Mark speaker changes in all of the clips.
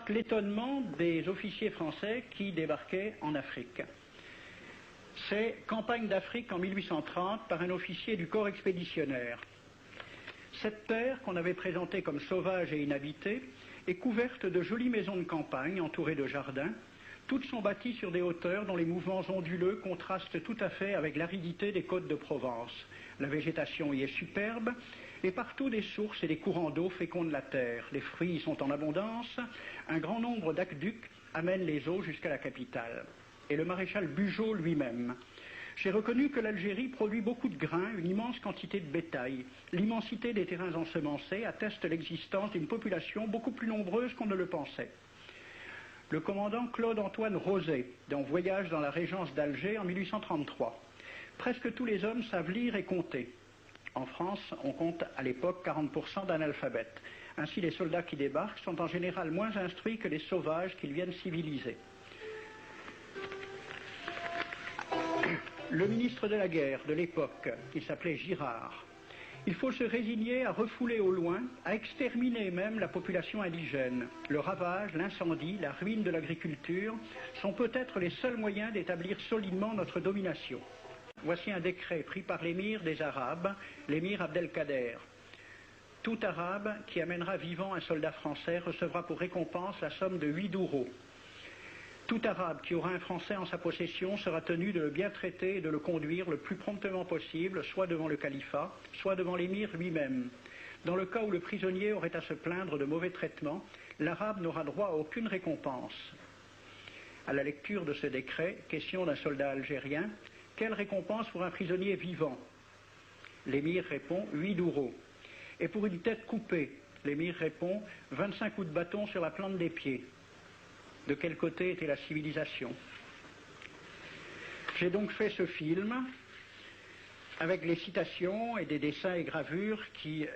Speaker 1: marque l'étonnement des officiers français qui débarquaient en Afrique. C'est Campagne d'Afrique en 1830 par un officier du corps expéditionnaire. Cette terre, qu'on avait présentée comme sauvage et inhabitée, est couverte de jolies maisons de campagne entourées de jardins. Toutes sont bâties sur des hauteurs dont les mouvements onduleux contrastent tout à fait avec l'aridité des côtes de Provence. La végétation y est superbe, et partout des sources et des courants d'eau fécondent la terre. Les fruits y sont en abondance, un grand nombre d'aqueducs amènent les eaux jusqu'à la capitale. Et le maréchal Bugeaud lui-même. J'ai reconnu que l'Algérie produit beaucoup de grains, une immense quantité de bétail. L'immensité des terrains ensemencés atteste l'existence d'une population beaucoup plus nombreuse qu'on ne le pensait. Le commandant Claude-Antoine Roset, dans Voyage dans la régence d'Alger en 1833. Presque tous les hommes savent lire et compter. En France, on compte à l'époque 40% d'analphabètes. Ainsi, les soldats qui débarquent sont en général moins instruits que les sauvages qu'ils viennent civiliser. Le ministre de la guerre de l'époque, qui s'appelait Girard, il faut se résigner à refouler au loin, à exterminer même la population indigène. Le ravage, l'incendie, la ruine de l'agriculture sont peut-être les seuls moyens d'établir solidement notre domination. Voici un décret pris par l'émir des Arabes, l'émir Abdelkader. Tout Arabe qui amènera vivant un soldat français recevra pour récompense la somme de 8 douros. Tout Arabe qui aura un Français en sa possession sera tenu de le bien traiter et de le conduire le plus promptement possible, soit devant le califat, soit devant l'émir lui-même. Dans le cas où le prisonnier aurait à se plaindre de mauvais traitements, l'Arabe n'aura droit à aucune récompense. À la lecture de ce décret, question d'un soldat algérien, quelle récompense pour un prisonnier vivant? L'émir répond 8 douros. Et pour une tête coupée, l'émir répond 25 coups de bâton sur la plante des pieds. De quel côté était la civilisation? J'ai donc fait ce film avec les citations et des dessins et gravures qui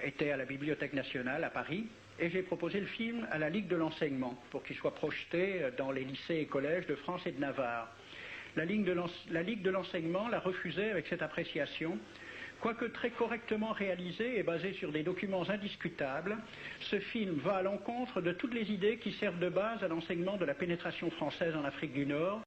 Speaker 1: étaient à la Bibliothèque nationale à Paris, et j'ai proposé le film à la Ligue de l'enseignement pour qu'il soit projeté dans les lycées et collèges de France et de Navarre. La Ligue de l'enseignement l'a refusé avec cette appréciation. Quoique très correctement réalisé et basé sur des documents indiscutables, ce film va à l'encontre de toutes les idées qui servent de base à l'enseignement de la pénétration française en Afrique du Nord.